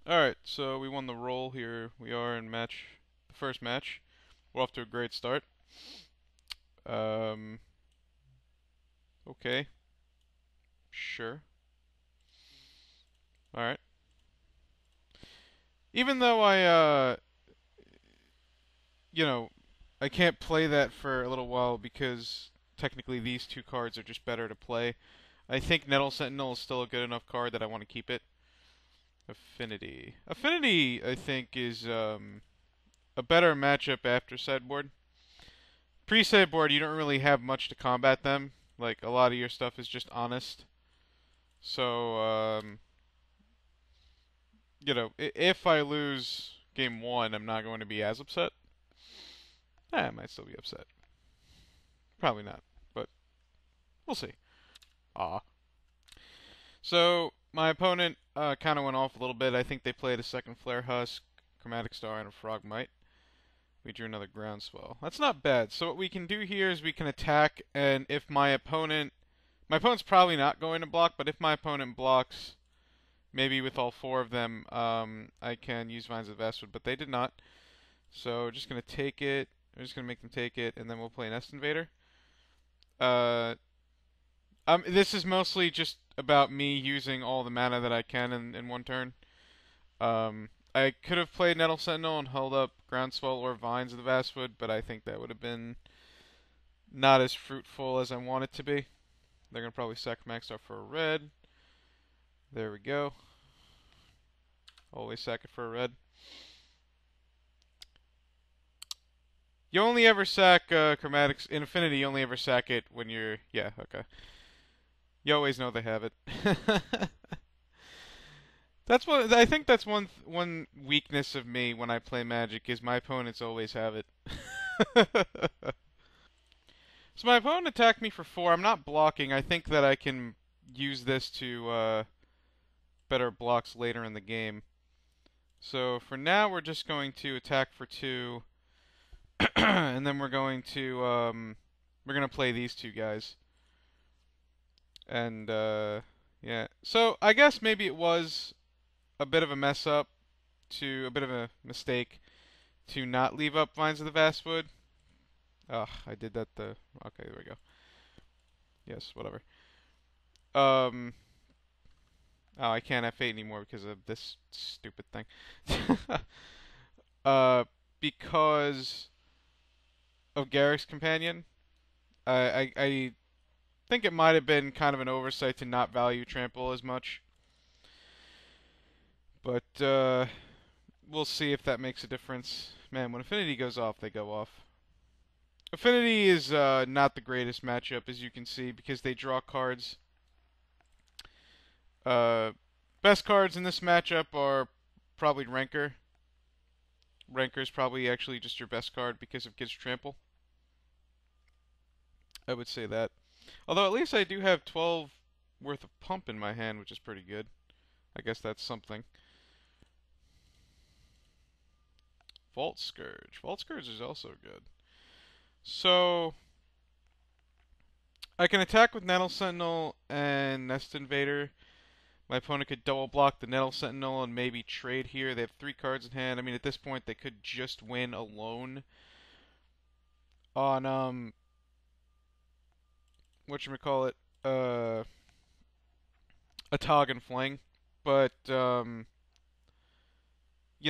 Alright, so we won the roll here. We are in the first match. We're off to a great start. Um, okay, sure. Alright. Even though you know, I can't play that for a little while because technically these two cards are just better to play. I think Nettle Sentinel is still a good enough card that I want to keep it. Affinity. Affinity, I think, is a better matchup after sideboard. Pre-sideboard, you don't really have much to combat them. Like, a lot of your stuff is just honest. So, if I lose game one, I'm not going to be as upset. I might still be upset. Probably not, but we'll see. Ah. So, my opponent kind of went off a little bit. I think they played a second Flare Husk, Chromatic Star, and a Frogmite. We drew another Groundswell. That's not bad. So what we can do here is we can attack, and if my opponent's probably not going to block, but if my opponent blocks, maybe with all four of them, I can use Vines of Vastwood, but they did not. So we're just going to take it. We're just going to make them take it, and then we'll play Nest Invader. Uh, this is mostly just about me using all the mana that I can in one turn. I could have played Nettle Sentinel and held up Groundswell or Vines of the Vastwood, but I think that would have been not as fruitful as I want it to be. They're going to probably sack Max Star for a red. There we go. Always sack it for a red. You only ever sack Chromatics in Affinity. You only ever sack it when you're okay. You always know they have it. That's what I think. That's one weakness of me when I play Magic is my opponents always have it. So my opponent attacked me for 4. I'm not blocking. I think that I can use this to better blocks later in the game. So for now, we're just going to attack for 2, and then we're going to play these two guys. And yeah, so I guess maybe it was a bit of a a bit of a mistake to not leave up Vines of the Vastwood. Ugh, I did that okay, there we go. Yes, whatever. Um, oh, I can't have Fate anymore because of this stupid thing. uh, because of Garrick's Companion. I think it might have been kind of an oversight to not value Trample as much. But we'll see if that makes a difference. Man, when Affinity goes off, they go off. Affinity is not the greatest matchup, as you can see, because they draw cards. Best cards in this matchup are probably Rancor. Rancor is probably actually just your best card because of Gives Trample. I would say that. Although at least I do have 12 worth of pump in my hand, which is pretty good. I guess that's something. Vault Scourge. Vault Scourge is also good. So I can attack with Nettle Sentinel and Nest Invader. My opponent could double block the Nettle Sentinel and maybe trade here. They have 3 cards in hand. I mean, at this point, they could just win alone on whatchamacallit, a Tog and Fling. But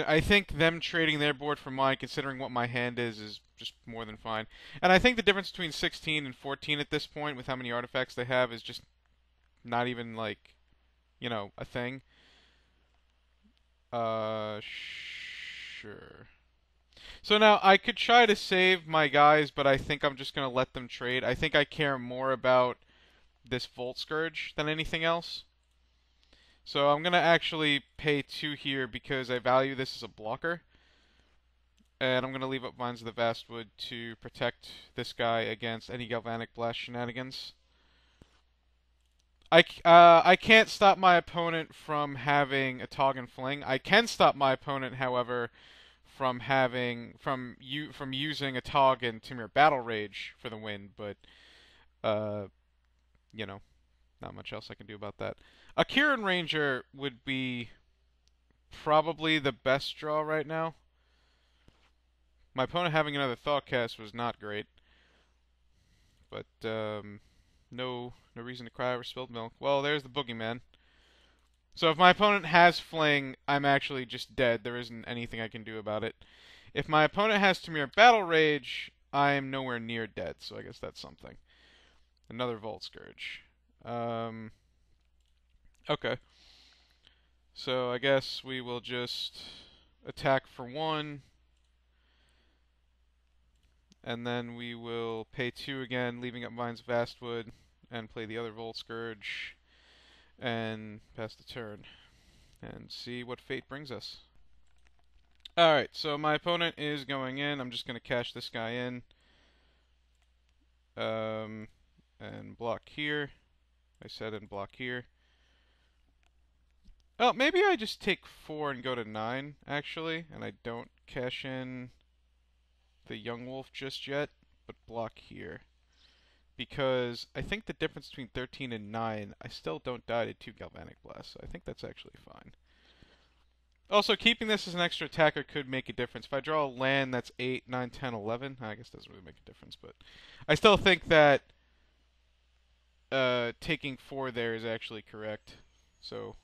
I think them trading their board for mine, considering what my hand is just more than fine. And I think the difference between 16 and 14 at this point, with how many artifacts they have, is just not even like, a thing. Sure. So now I could try to save my guys, but I think I'm just gonna let them trade. I think I care more about this Volt Scourge than anything else. So I'm gonna actually pay 2 here because I value this as a blocker. And I'm going to leave up Vines of the Vastwood to protect this guy against any Galvanic Blast shenanigans. I can't stop my opponent from having a Tog and Fling. I can stop my opponent, however, from using a Tog and Timur Battle Rage for the win, but uh, not much else I can do about that. A Kieran Ranger would be probably the best draw right now. My opponent having another Thoughtcast was not great, but no reason to cry over spilled milk. Well, there's the boogeyman. So if my opponent has Fling, I'm actually just dead. There isn't anything I can do about it. If my opponent has Tamir Battle Rage, I'm nowhere near dead, so I guess that's something. Another Volt Scourge. Okay. So I guess we will just attack for 1, and then we will pay 2 again, leaving up Vines of Vastwood, and play the other Volt Scourge, and pass the turn, and see what fate brings us. Alright, so my opponent is going in. I'm just going to cash this guy in. And block here. I said and block here. Oh, maybe I just take 4 and go to 9, actually, and I don't cash in the Young Wolf just yet, but block here. Because I think the difference between 13 and 9, I still don't die to 2 Galvanic Blasts, so I think that's actually fine. Also, keeping this as an extra attacker could make a difference. If I draw a land that's 8, 9, 10, 11, I guess it doesn't really make a difference, but I still think that taking 4 there is actually correct. So,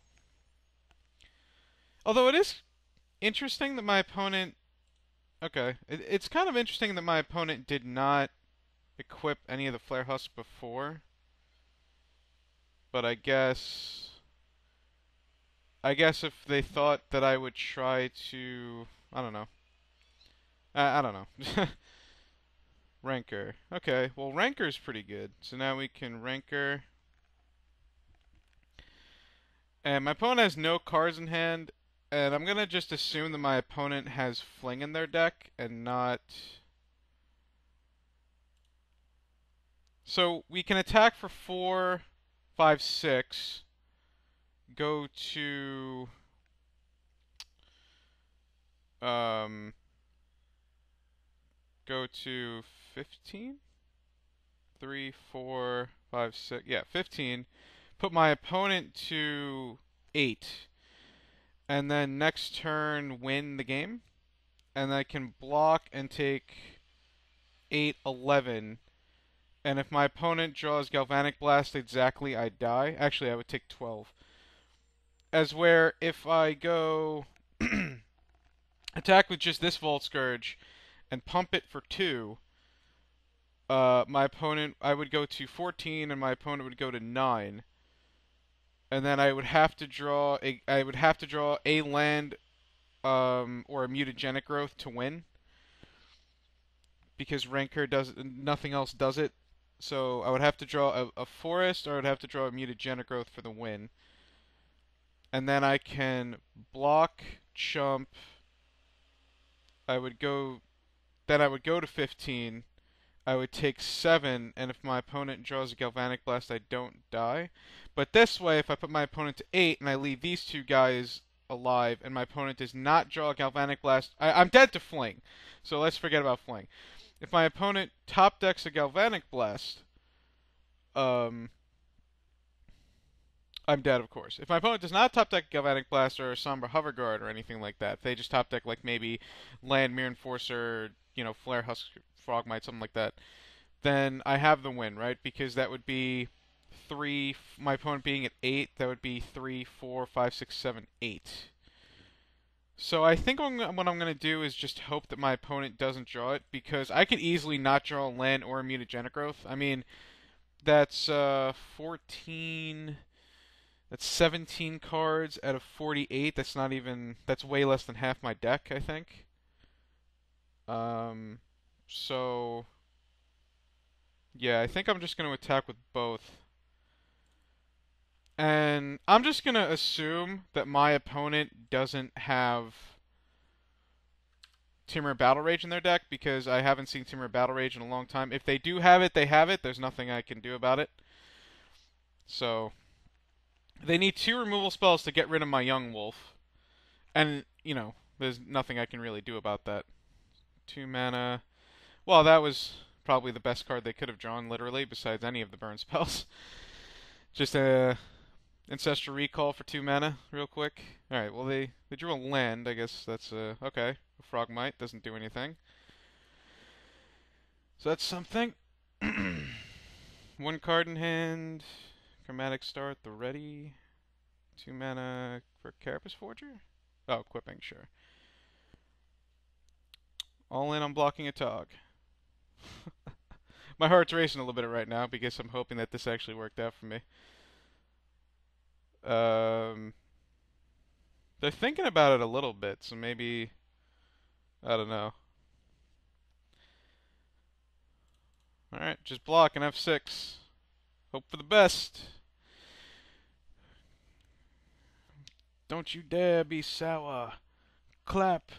although it is interesting that my opponent... Okay, it's kind of interesting that my opponent did not equip any of the Flare Husks before. But I guess if they thought that I would try to... I don't know. I don't know. Rancor. Okay, well, Rancor's pretty good. So now we can Rancor. And my opponent has no cards in hand. And I'm going to just assume that my opponent has Fling in their deck and not... So we can attack for 4, 5, 6. Go to... Go to 15? 3, 4, 5, 6. Yeah, 15. Put my opponent to 8. And then next turn win the game. And I can block and take 8, 11. And if my opponent draws Galvanic Blast exactly, I die. Actually, I would take 12. As where if I go attack with just this Volt Scourge and pump it for 2, my opponent, I would go to 14 and my opponent would go to 9. And then I would have to draw a land or a mutagenic growth to win, because Rancor does nothing else does it. So I would have to draw a forest, or I would have to draw a mutagenic growth for the win. And then I can block, chump. I would go to 15. I would take 7, and if my opponent draws a Galvanic Blast, I don't die. But this way, if I put my opponent to 8 and I leave these 2 guys alive, and my opponent does not draw a Galvanic Blast, I'm dead to Fling. So let's forget about Fling. If my opponent top decks a Galvanic Blast, I'm dead, of course. If my opponent does not top deck Galvanic Blast or Sombra Hoverguard or anything like that, if they just top deck like maybe Land Mirror Enforcer, Flare Husk, Frogmite, something like that, then I have the win, right? Because that would be 3, my opponent being at 8, that would be 3, 4, 5, 6, 7, 8. So I think what I'm going to do is just hope that my opponent doesn't draw it, because I could easily not draw a land or a mutagenic growth. I mean, that's 14... That's 17 cards out of 48. That's not even... That's way less than half my deck, I think. So... Yeah, I think I'm just going to attack with both. And I'm just going to assume that my opponent doesn't have Temur Battle Rage in their deck, because I haven't seen Temur Battle Rage in a long time. If they do have it, they have it. There's nothing I can do about it. So... They need 2 removal spells to get rid of my Young Wolf. And, there's nothing I can really do about that. 2 mana. Well, that was probably the best card they could have drawn, literally, besides any of the burn spells. Just it's Ancestral Recall for 2 mana, real quick. Alright, well they drew a land, I guess that's okay. A Frogmite doesn't do anything. So that's something. 1 card in hand. Chromatic Star at the ready. 2 mana for Carapace Forger? Oh, equipping, sure. All in on blocking a Tog. My heart's racing a little bit right now because I'm hoping that this actually worked out for me. They're thinking about it a little bit, so maybe, I don't know. Alright, just block and F6. Hope for the best. Don't you dare be sour. Clap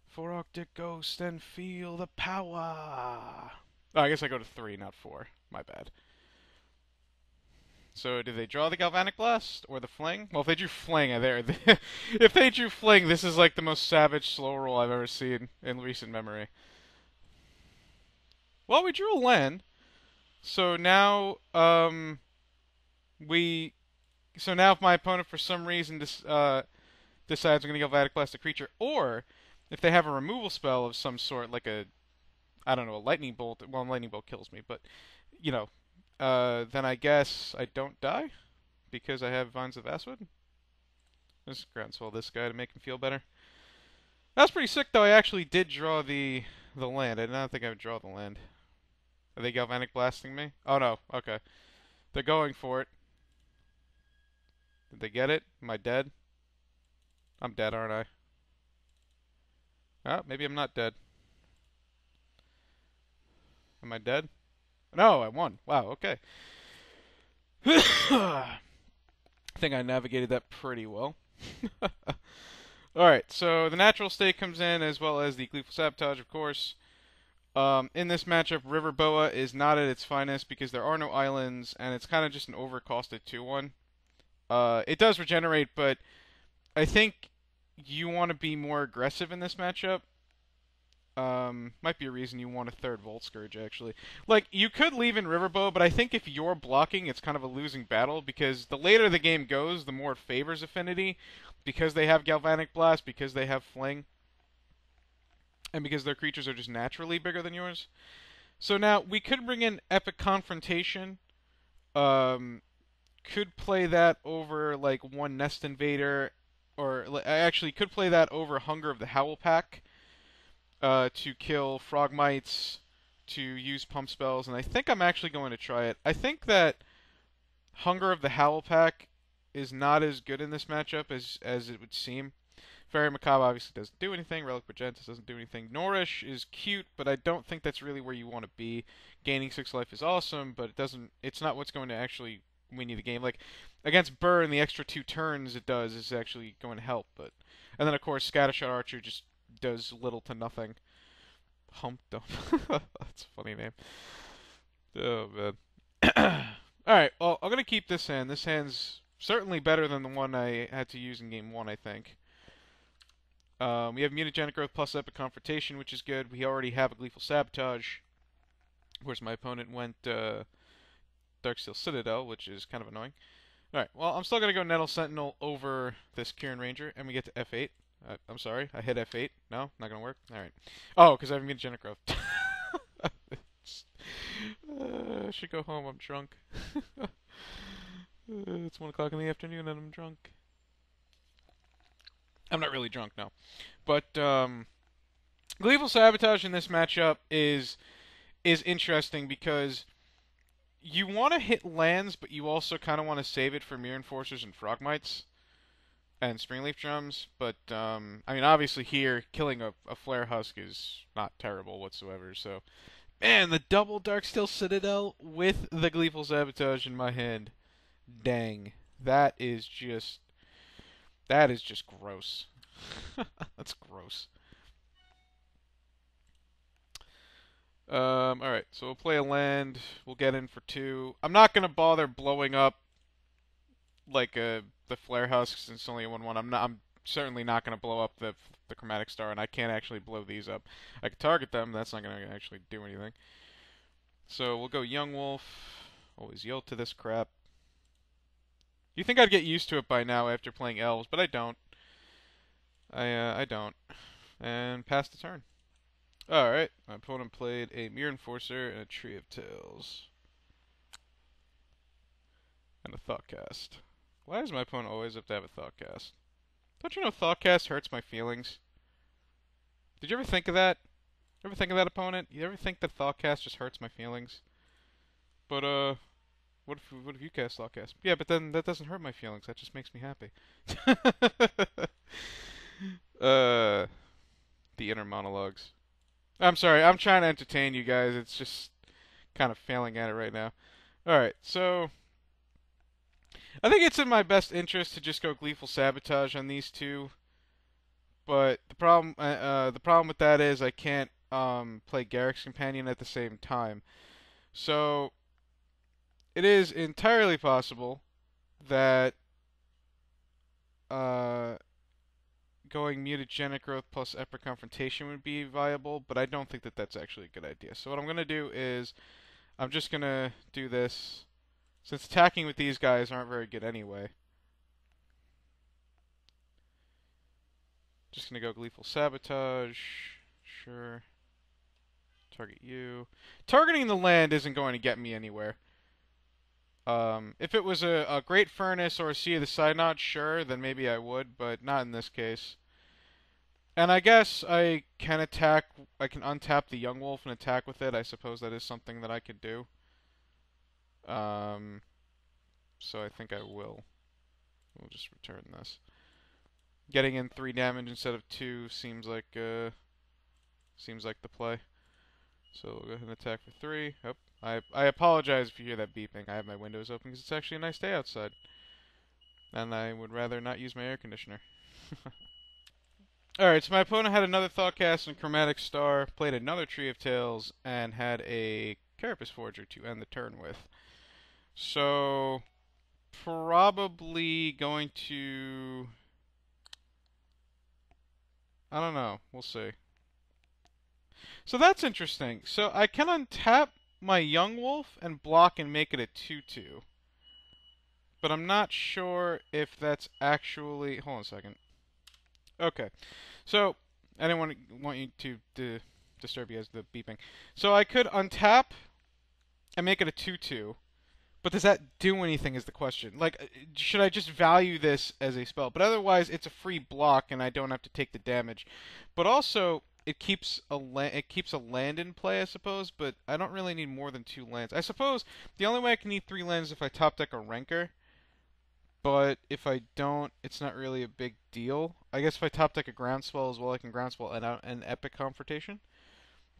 for Arctic Ghost and feel the power. Oh, I guess I go to 3, not 4. My bad. So, did they draw the Galvanic Blast or the Fling? Well, if they drew Fling, if they drew Fling, this is like the most savage slow roll I've ever seen in recent memory. Well, we drew a land. So now, so now if my opponent for some reason decides I'm going to Galvanic Blast a creature, or if they have a removal spell of some sort, like I don't know, a Lightning Bolt. Well, a Lightning Bolt kills me, but, you know, then I guess I don't die because I have Vines of Vastwood. Just groundswell this guy to make him feel better. That's pretty sick, though. I actually did draw the land. I did not think I would draw the land. Are they Galvanic Blasting me? Oh, no. Okay. They're going for it. Did they get it? Am I dead? I'm dead, aren't I? Oh, maybe I'm not dead. Am I dead? No, I won. Wow, okay. I think I navigated that pretty well. Alright, so the natural state comes in as well as the Gleeful Sabotage, of course. In this matchup, River Boa is not at its finest because there are no islands, and it's kind of just an overcosted 2-1. It does regenerate, but I think you want to be more aggressive in this matchup. Might be a reason you want a 3rd Volt Scourge, actually. Like, you could leave in Riverbow, but I think if you're blocking, it's kind of a losing battle, because the later the game goes, the more it favors Affinity, because they have Galvanic Blast, because they have Fling, and because their creatures are just naturally bigger than yours. So now, we could bring in Epic Confrontation, could play that over, like, 1 Nest Invader, or I actually could play that over Hunger of the Howl Pack, to kill Frogmites, to use pump spells, and I think I'm actually going to try it. I think that Hunger of the Howl Pack is not as good in this matchup as it would seem. Fairy Macabre obviously doesn't do anything. Relic Magentus doesn't do anything. Nourish is cute, but I don't think that's really where you want to be. Gaining 6 life is awesome, but it's not what's going to actually win you the game. Like, against Burn, the extra 2 turns it does is actually going to help. And then, of course, Scattershot Archer just does little to nothing. Hump Dump. That's a funny name. Oh, man. Alright, well, I'm going to keep this hand. This hand's certainly better than the one I had to use in Game 1, I think. We have Mutagenic Growth plus Epic Confrontation, which is good. We already have a Gleeful Sabotage. Of course, my opponent went Darksteel Citadel, which is kind of annoying. Alright, well, I'm still going to go Nettle Sentinel over this Kieran Ranger, and we get to F8. I'm sorry, I hit F8. No, not gonna work? Alright. Oh, because I have Mutagenic Growth. I should go home, I'm drunk. It's 1 o'clock in the afternoon and I'm drunk. I'm not really drunk, no. But, Gleeful Sabotage in this matchup is interesting because you want to hit lands, but you also kind of want to save it for Mirror Enforcers and Frogmites. And Springleaf Drums, but, I mean, obviously here, killing a Flare Husk is not terrible whatsoever, so... Man, the double Darksteel Citadel with the Gleeful Sabotage in my hand. Dang. That is just gross. That's gross. Alright, so we'll play a land, we'll get in for 2. I'm not gonna bother blowing up like the Flare Husks, it's only a 1/1. I'm certainly not going to blow up the Chromatic Star, and I can't actually blow these up. I can target them, that's not going to actually do anything. So we'll go Young Wolf. Always yield to this crap. You think I'd get used to it by now after playing elves, but I don't. I don't. And pass the turn. Alright, my opponent played a Mirror Enforcer and a Tree of Tales. And a Thoughtcast. Why does my opponent always have to have a Thoughtcast? Don't you know Thoughtcast hurts my feelings? Did you ever think of that? Ever think of that, opponent? You ever think that Thoughtcast just hurts my feelings? But, what if you cast Thoughtcast? Yeah, but then that doesn't hurt my feelings. That just makes me happy. uh, the inner monologues. I'm sorry, I'm trying to entertain you guys. It's just kind of failing at it right now. Alright, so I think it's in my best interest to just go Gleeful Sabotage on these two. But the problem with that is I can't play Garrick's Companion at the same time. So it is entirely possible that going Mutagenic Growth plus Epic Confrontation would be viable, but I don't think that that's actually a good idea. So what I'm going to do is I'm just going to do this, since attacking with these guys aren't very good anyway. Just going to go Gleeful Sabotage. Sure. Target you. Targeting the land isn't going to get me anywhere. If it was a Great Furnace or a Sea of the Synod, sure, then maybe I would, but not in this case. And I guess I can untap the Young Wolf and attack with it. I suppose that is something that I could do. So I think I will. We'll just return this. Getting in 3 damage instead of 2 seems like the play. So we'll go ahead and attack for 3. Oh, I apologize if you hear that beeping. I have my windows open because it's actually a nice day outside. And I would rather not use my air conditioner. Alright, so my opponent had another Thoughtcast and Chromatic Star, played another Tree of Tales, and had a Carapace Forger to end the turn with. So, probably going to... I don't know. We'll see. So that's interesting. So I can untap my Young Wolf and block and make it a 2/2. But I'm not sure if that's actually... Hold on a second. Okay. So, I didn't want you to disturb you as the beeping. So I could untap and make it a 2/2. But does that do anything is the question. Like, should I just value this as a spell? But otherwise, it's a free block and I don't have to take the damage. But also, it keeps a land in play, I suppose, but I don't really need more than 2 lands. I suppose the only way I can need 3 lands is if I top deck a Rancor. But if I don't, it's not really a big deal. I guess if I top deck a Groundswell as well, I can Groundswell an Epic Confrontation.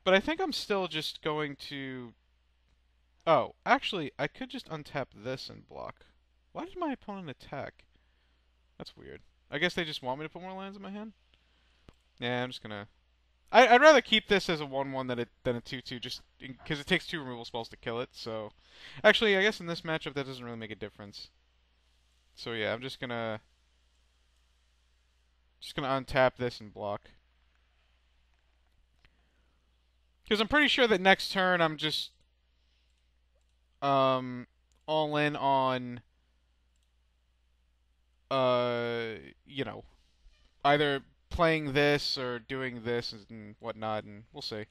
But I think I'm still just going to... Oh, actually, I could just untap this and block. Why did my opponent attack? That's weird. I guess they just want me to put more lands in my hand? Yeah, I'm just gonna... I'd rather keep this as a 1/1 than a 2/2, just because it takes 2 removal spells to kill it, so... Actually, I guess in this matchup that doesn't really make a difference. So yeah, I'm just gonna untap this and block. Because I'm pretty sure that next turn I'm just all in on you know, either playing this or doing this and whatnot, and we'll see.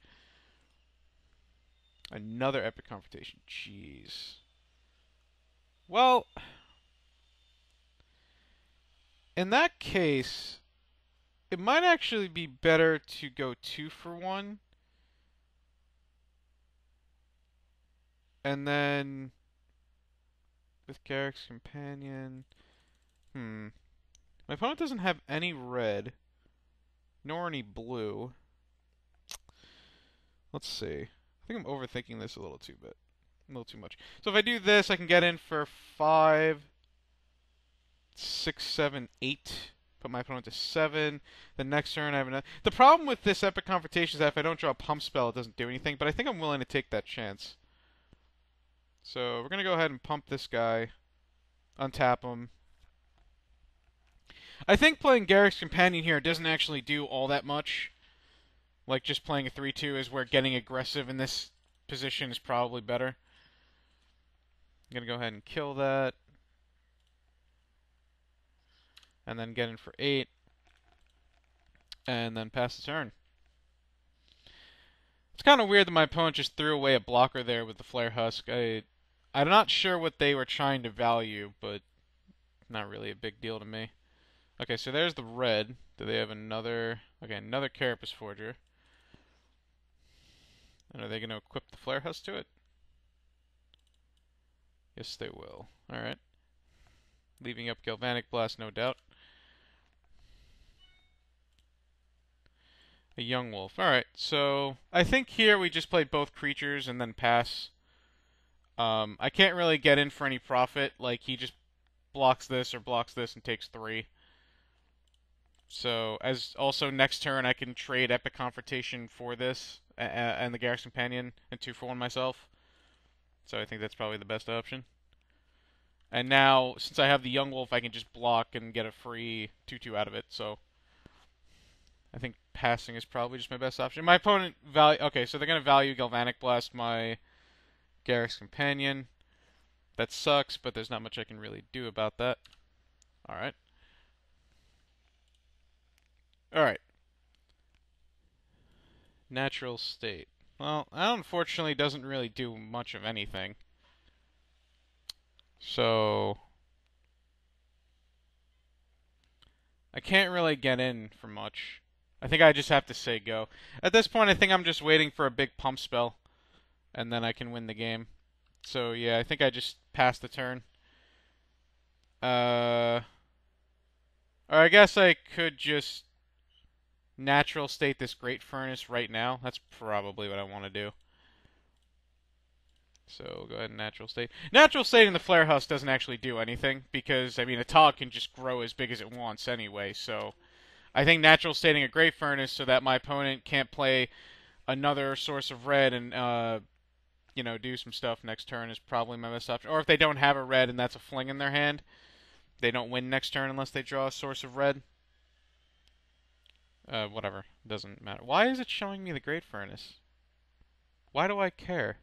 Another Epic Confrontation. Jeez. Well, in that case, it might actually be better to go 2 for 1. And then with Garrick's Companion. My opponent doesn't have any red, nor any blue. Let's see. I think I'm overthinking this a little too much. So if I do this, I can get in for 5, 6, 7, 8. Put my opponent to 7. The next turn I have another. The problem with this Epic Confrontation is that if I don't draw a pump spell, it doesn't do anything. But I think I'm willing to take that chance. So we're gonna go ahead and pump this guy, untap him. I think playing Garrick's Companion here doesn't actually do all that much. Like, just playing a 3/2 is where getting aggressive in this position is probably better. I'm going to go ahead and kill that. and then get in for 8, and then pass the turn. It's kind of weird that my opponent just threw away a blocker there with the Flare Husk. I'm not sure what they were trying to value, but not really a big deal to me. Okay, so there's the red. Do they have another? Okay, another Carapace Forger. And are they going to equip the Flare Husk to it? Yes, they will. Alright. Leaving up Galvanic Blast, no doubt. A Young Wolf. Alright, so I think here we just play both creatures and then pass. I can't really get in for any profit. Like, he just blocks this or blocks this and takes 3. So, as also next turn I can trade Epic Confrontation for this and the Garrus Companion and 2 for 1 myself. So I think that's probably the best option. And now, since I have the Young Wolf, I can just block and get a free 2/2 out of it, so I think passing is probably just my best option. My opponent value... Okay, so they're going to value Galvanic Blast my Garrus Companion. That sucks, but there's not much I can really do about that. Alright. Alright. Natural State. Well, that unfortunately doesn't really do much of anything. So... I can't really get in for much. I think I just have to say go. At this point, I think I'm just waiting for a big pump spell, and then I can win the game. So yeah, I think I just pass the turn. Or I guess I could just natural state this Great Furnace right now. That's probably what I want to do. So go ahead and natural state. Natural state in the Flare Husk doesn't actually do anything, because, I mean, a Tog can just grow as big as it wants anyway, so... I think natural stating a Great Furnace so that my opponent can't play another source of red and, you know, do some stuff next turn is probably my best option. Or if they don't have a red and that's a fling in their hand, they don't win next turn unless they draw a source of red. Whatever. Doesn't matter. Why is it showing me the Great Furnace? Why do I care?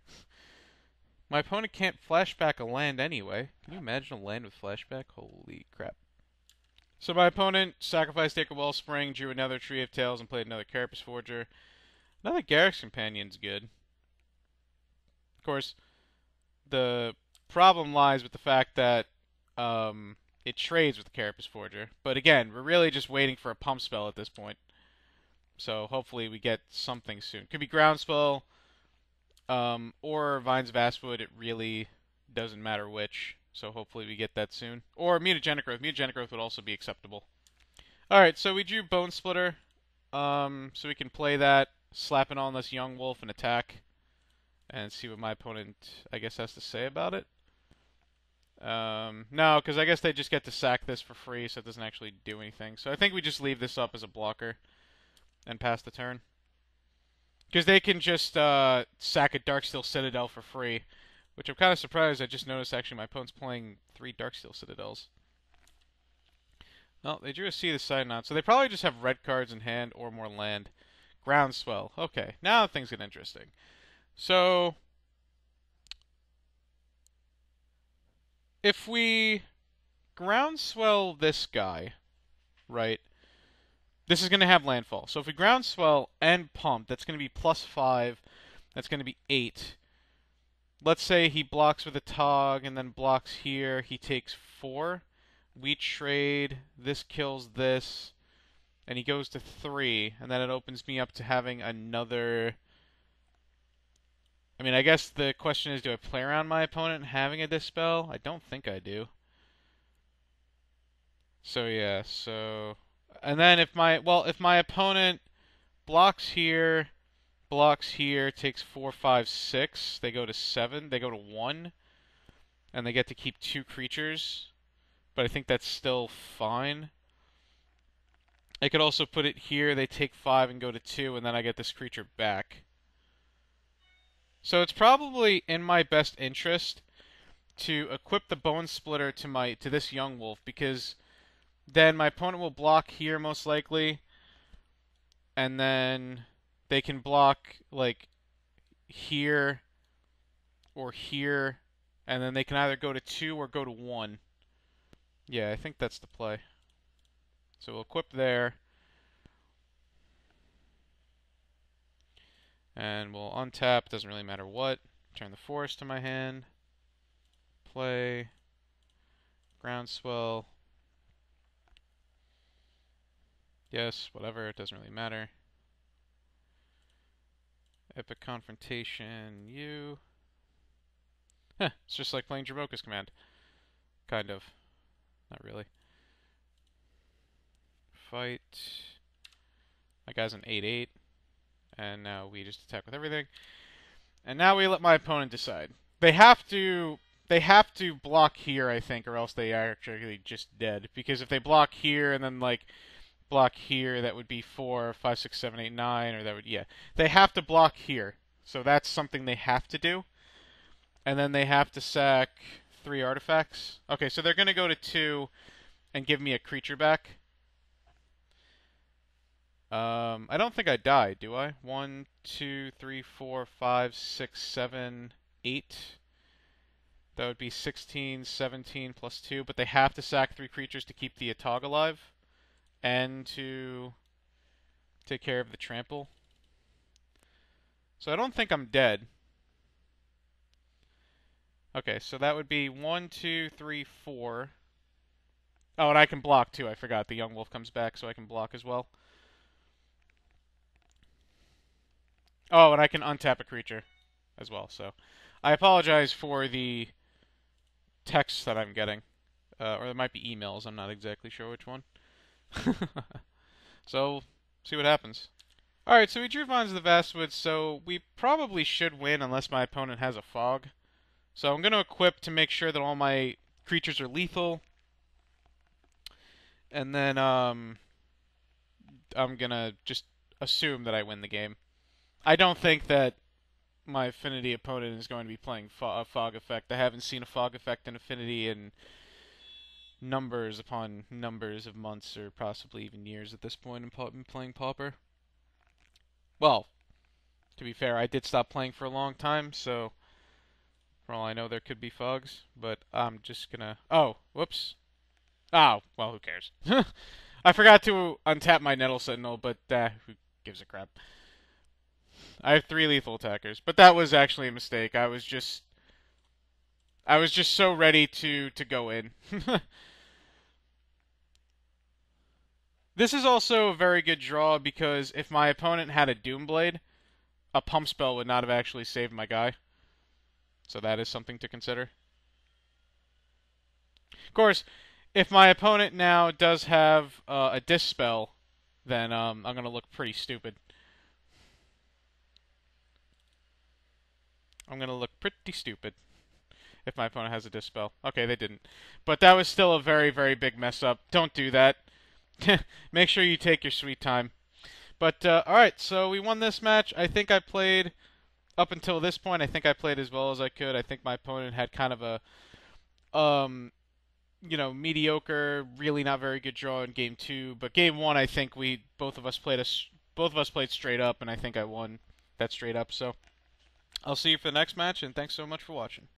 My opponent can't flashback a land anyway. Can you imagine a land with flashback? Holy crap. So my opponent sacrificed Acre Wellspring, drew another Tree of Tales, and played another Carapace Forger. Another Garrus Companion's good. Of course, the problem lies with the fact that it trades with the Carapace Forger. But again, we're really just waiting for a pump spell at this point. So hopefully we get something soon. Could be Groundswell, or Vines of Vastwood. It really doesn't matter which. So hopefully we get that soon. Or Mutagenic Growth. Mutagenic Growth would also be acceptable. Alright, so we drew Bone Splitter. So we can play that, slap it on this Young Wolf and attack. And see what my opponent, I guess, has to say about it. No, because I guess they just get to sack this for free, so it doesn't actually do anything. So I think we just leave this up as a blocker and pass the turn. Because they can just sack a Darksteel Citadel for free. Which I'm kind of surprised. I just noticed, actually, my opponent's playing 3 Darksteel Citadels. Well, they drew a Sea of the Sideknout, so they probably just have red cards in hand or more land. Groundswell. Okay, now things get interesting. So, if we Groundswell this guy, right, this is going to have landfall. So if we Groundswell and Pump, that's going to be +5, that's going to be 8. Let's say he blocks with a Tog and then blocks here. He takes 4. We trade. This kills this. And he goes to 3. And then it opens me up to having another... I mean, I guess the question is, do I play around my opponent having a Dispel? I don't think I do. So, yeah. So... And then if my opponent blocks here... blocks here, takes 4, 5, 6. They go to 7. They go to 1. And they get to keep 2 creatures. But I think that's still fine. I could also put it here. They take 5 and go to 2. And then I get this creature back. So it's probably in my best interest to equip the Bone Splitter to this Young Wolf. Because then my opponent will block here most likely. And then... they can block, like, here or here, and then they can either go to 2 or go to 1. Yeah, I think that's the play. So we'll equip there. And we'll untap, doesn't really matter what. Turn the forest to my hand. Play. Groundswell. Yes, whatever, it doesn't really matter. Epic Confrontation, you. Heh, it's just like playing Jamoka's command. Kind of. Not really. Fight. My guy's an 8/8. And now we just attack with everything. And now we let my opponent decide. They have to block here, I think, or else they are actually just dead. Because if they block here and then like block here, that would be 4, 5, 6, 7, 8, 9, or that would They have to block here. So that's something they have to do. And then they have to sack 3 artifacts. Okay, so they're gonna go to 2 and give me a creature back. I don't think I died, do I? 1, 2, 3, 4, 5, 6, 7, 8. That would be 16, 17 plus 2, but they have to sack 3 creatures to keep the Atog alive and to take care of the trample. So I don't think I'm dead. Okay, so that would be 1, 2, 3, 4. Oh, and I can block too. I forgot the young wolf comes back, so I can block as well. Oh, and I can untap a creature as well. So I apologize for the texts that I'm getting. Or there might be emails. I'm not exactly sure which one. So, see what happens. Alright, so we drew Vines of the Vastwoods, so we probably should win unless my opponent has a fog. So I'm going to equip to make sure that all my creatures are lethal. And then I'm going to just assume that I win the game. I don't think that my Affinity opponent is going to be playing a fog effect. I haven't seen a fog effect in Affinity in numbers upon numbers of months, or possibly even years at this point in playing Pauper. Well, to be fair, I did stop playing for a long time, so for all I know there could be fogs, but I'm just gonna... Oh, whoops. Oh, well, who cares? I forgot to untap my Nettle Sentinel, but who gives a crap? I have 3 lethal attackers, but that was actually a mistake. I was just so ready to go in. This is also a very good draw because if my opponent had a Doomblade, a pump spell would not have actually saved my guy. So that is something to consider. Of course, if my opponent now does have a Dispel, then I'm going to look pretty stupid. I'm going to look pretty stupid if my opponent has a Dispel. Okay, they didn't. But that was still a very, very big mess up. Don't do that. Make sure you take your sweet time. But, alright, so we won this match. I think I played, up until this point, I think I played as well as I could. I think my opponent had kind of a, mediocre, really not very good draw in game 2. But game 1, I think both of us played straight up, and I think I won that straight up. So I'll see you for the next match, and thanks so much for watching.